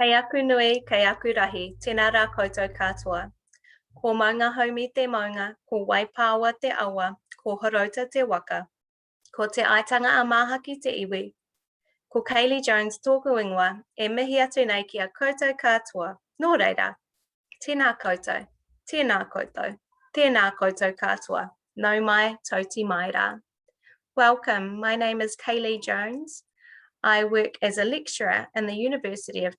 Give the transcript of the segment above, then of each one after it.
Kei aku nui, kei aku rahi, tēnā rā koutou katoa. Ko maunga haumi te maunga, ko waipāwa te awa, ko horota te waka, ko te aitanga a māhaki te iwi. Ko Kaylee Jones tōku ingoa, e mihi atu nei ki a koutou katoa. Nō reira, tēnā koutou, tēnā koutou, tēnā koutou katoa. Nau mai, tauti mai rā. Welcome, my name is Kaylee Jones. I work as a lecturer in the University of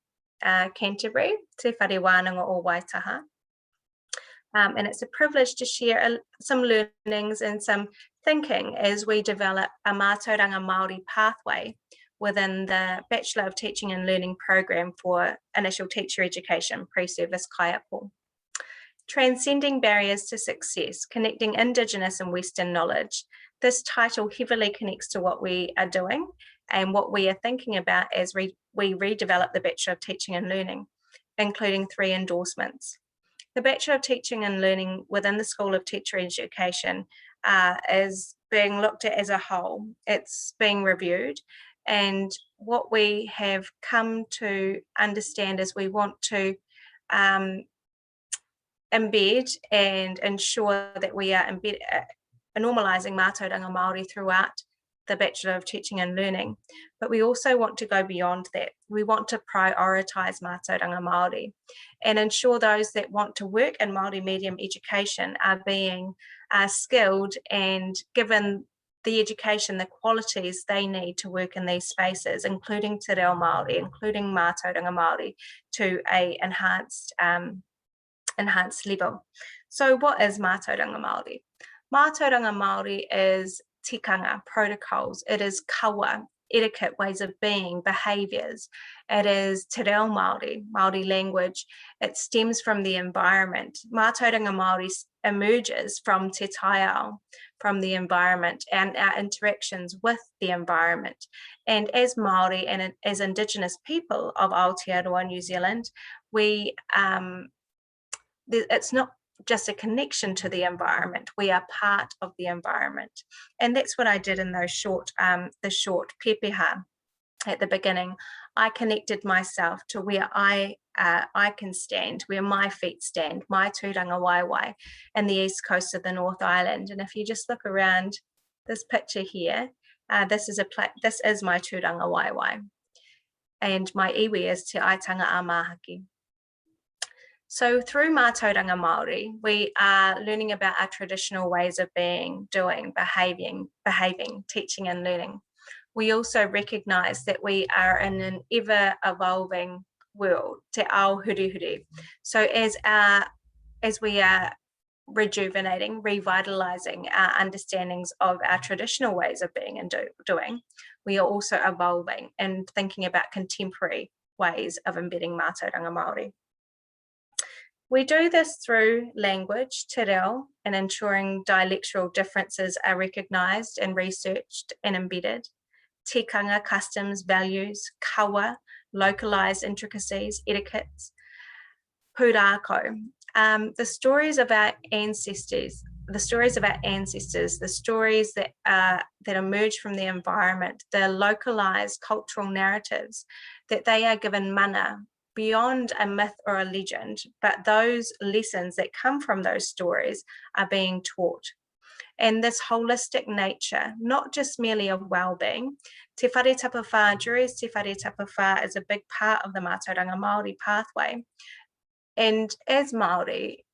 Canterbury, Te Whare Wānanga o Waitaha. And it's a privilege to share some learnings and some thinking as we develop a Mātauranga Māori pathway within the Bachelor of Teaching and Learning program for Initial Teacher Education, Pre-Service Kaiako. Transcending Barriers to Success, Connecting Indigenous and Western Knowledge. This title heavily connects to what we are doing and what we are thinking about as we redevelop the Bachelor of Teaching and Learning, including 3 endorsements. The Bachelor of Teaching and Learning within the School of Teacher Education is being looked at as a whole. It's being reviewed, and what we have come to understand is we want to embed and ensure that we are normalising Mātauranga Māori throughout the Bachelor of Teaching and Learning, but we also want to go beyond that. We want to prioritise Mātauranga Māori and ensure those that want to work in Māori medium education are being skilled and given the education, the qualities they need to work in these spaces, including Te Reo Māori, including Mātauranga Māori, to a enhanced level. So what is Mātauranga Māori? Mātauranga Māori is tikanga, protocols, it is kawa, etiquette, ways of being, behaviours. It is Te Reo Māori, Māori language. It stems from the environment. Mātauranga Māori emerges from te taiao, from the environment and our interactions with the environment. And as Māori and as Indigenous people of Aotearoa New Zealand, it's not just a connection to the environment, we are part of the environment. And that's what I did in those short pepeha at the beginning. I connected myself to where I can stand, where my feet stand, my tūranga waiwai in the east coast of the North Island. And if you just look around this picture here, this is my tūranga waiwai. And my iwi is Te Aitanga a Māhaki. So through Mātauranga Māori, we are learning about our traditional ways of being, doing, behaving, teaching and learning. We also recognise that we are in an ever-evolving world, te ao hurihuri. So as we are rejuvenating, revitalising our understandings of our traditional ways of being and doing, we are also evolving and thinking about contemporary ways of embedding Mātauranga Māori. We do this through language, te reo, and ensuring dialectal differences are recognised and researched and embedded. Tikanga, customs, values, kawa, localised intricacies, etiquettes. Pūrākau, the stories of our ancestors, the stories that emerge from the environment, the localised cultural narratives that they are given mana, beyond a myth or a legend, but those lessons that come from those stories are being taught. And this holistic nature, not just merely of well-being, Te Whare Tapawha, Jury's Te Whare Tapawha is a big part of the Mātauranga Māori pathway. And as Māori,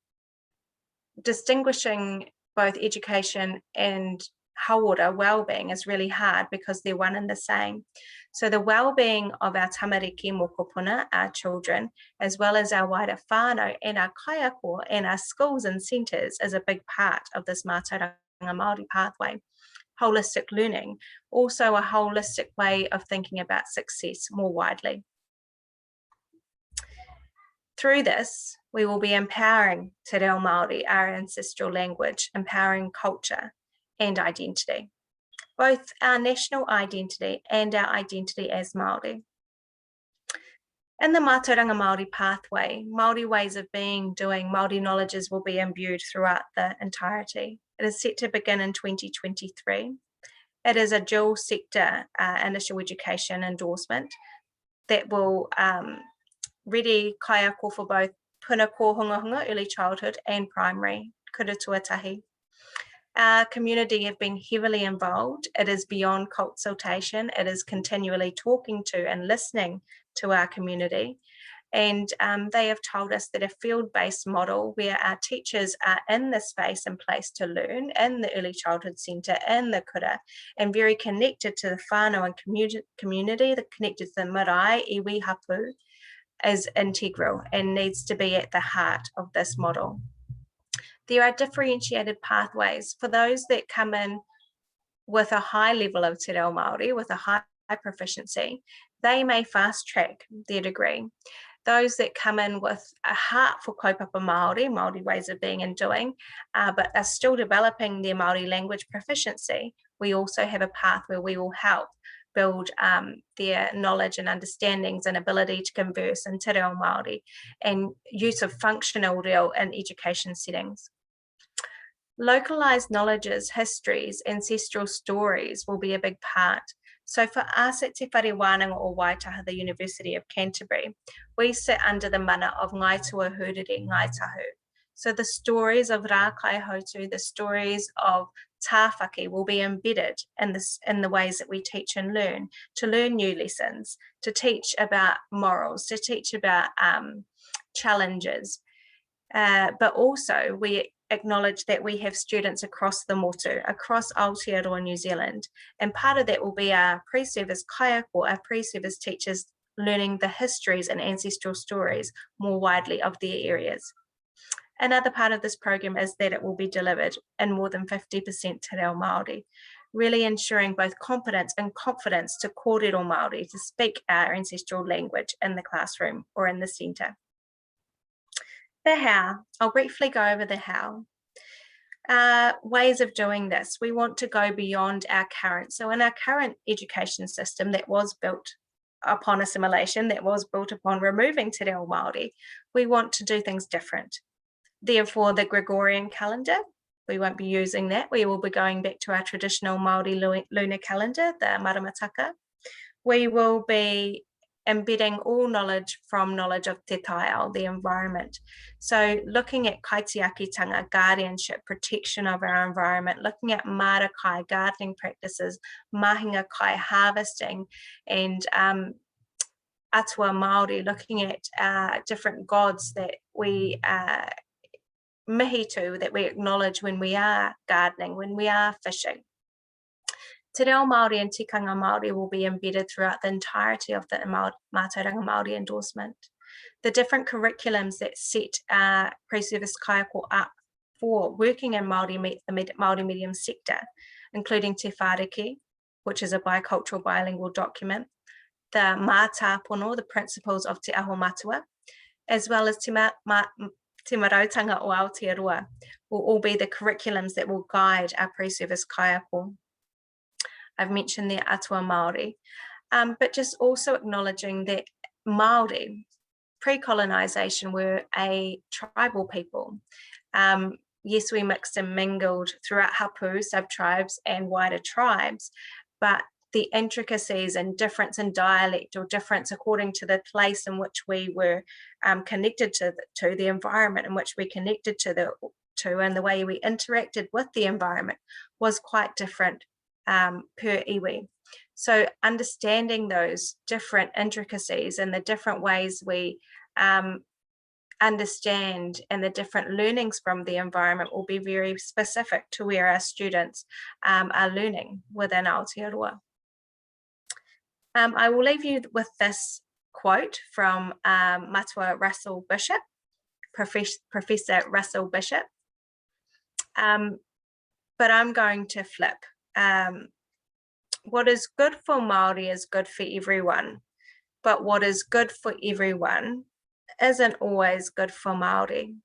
distinguishing both education and hauora, well-being, is really hard because they're one and the same. So the well-being of our tamariki mokopuna, our children, as well as our wider whānau and our kaiako and our schools and centres is a big part of this Mātauranga Māori pathway. Holistic learning, also a holistic way of thinking about success more widely. Through this, we will be empowering Te Reo Māori, our ancestral language, empowering culture and identity, both our national identity and our identity as Māori. In the Mātauranga Māori pathway, Māori ways of being, doing, Māori knowledges will be imbued throughout the entirety. It is set to begin in 2023. It is a dual sector initial education endorsement that will Riri kaiako for both puna kōhungahunga, early childhood, and primary, kura tuatahi. Our community have been heavily involved. It is beyond consultation. It is continually talking to and listening to our community. And they have told us that a field-based model where our teachers are in the space and place to learn, in the early childhood centre, in the kura, and very connected to the whānau and community, connected to the marae, iwi hapu, is integral and needs to be at the heart of this model. There are differentiated pathways for those that come in with a high level of te reo Māori, with a high proficiency. They may fast track their degree. Those that come in with a heart for kaupapa Māori ways of being and doing, but are still developing their Māori language proficiency, we also have a path where we will help build their knowledge and understandings and ability to converse in te reo Māori and use of functional reo in education settings. Localised knowledges, histories, ancestral stories will be a big part. So for us at Te Whare Wānanga o Waitaha, the University of Canterbury, we sit under the mana of Ngai Tua Huriri, Ngai Tahu. So the stories of Rā Kai Hautu, the stories of tāwhaki will be embedded in the ways that we teach and learn, to learn new lessons, to teach about morals, to teach about challenges. But also we acknowledge that we have students across the motu, across Aotearoa New Zealand, and part of that will be our pre-service kaiako, our pre-service teachers learning the histories and ancestral stories more widely of their areas. Another part of this program is that it will be delivered in more than 50% te reo Māori, really ensuring both competence and confidence to kōrero Māori, to speak our ancestral language in the classroom or in the centre. The how, I'll briefly go over the how. Ways of doing this, we want to go beyond our current. So in our current education system that was built upon assimilation, that was built upon removing te reo Māori, we want to do things different. Therefore, the Gregorian calendar, we won't be using that. We will be going back to our traditional Māori lunar calendar, the Maramataka. We will be embedding all knowledge from knowledge of te taiao, the environment. So looking at kaitiakitanga, guardianship, protection of our environment, looking at marakai, gardening practices, mahinga kai, harvesting, and atua Māori, looking at different gods that we mihi to, that we acknowledge when we are gardening, when we are fishing. Te reo Māori and tikanga Māori will be embedded throughout the entirety of the Mātauranga Māori endorsement. The different curriculums that set pre-service kaiako up for working in the Māori medium sector, including Te Whāriki, which is a bicultural bilingual document, the Mātāpono, the principles of Te Aho Matua, as well as Te Marautanga o Aotearoa, will all be the curriculums that will guide our pre-service kaiako. I've mentioned the atua Māori, but just also acknowledging that Māori, pre-colonisation, were a tribal people. Yes, we mixed and mingled throughout hapu, sub-tribes and wider tribes, but the intricacies and difference in dialect or difference according to the place in which we were connected to the environment in which we connected to and the way we interacted with the environment was quite different per iwi. So understanding those different intricacies and the different ways we understand and the different learnings from the environment will be very specific to where our students are learning within Aotearoa. I will leave you with this quote from Matua Russell Bishop, Professor Russell Bishop, but I'm going to flip. What is good for Māori is good for everyone, but what is good for everyone isn't always good for Māori.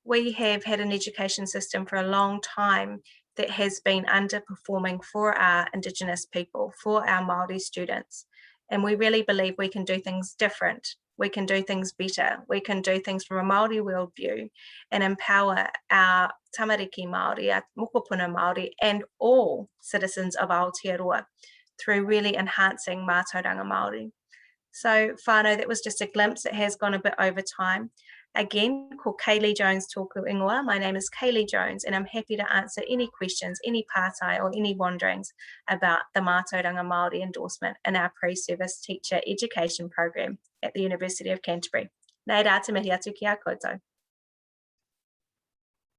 We have had an education system for a long time that has been underperforming for our Indigenous people, for our Māori students. And we really believe we can do things different. We can do things better. We can do things from a Māori worldview and empower our tamariki Māori, our mokopuna Māori, and all citizens of Aotearoa through really enhancing mātauranga Māori. So whānau, that was just a glimpse. It has gone a bit over time. Again, ko Kaylee Jones tōku ingoa. My name is Kaylee Jones, and I'm happy to answer any questions, any pātai, or any wanderings about the Mātauranga Māori endorsement in our pre-service teacher education program at the University of Canterbury. Nē rā te mihi atu ki a koutou.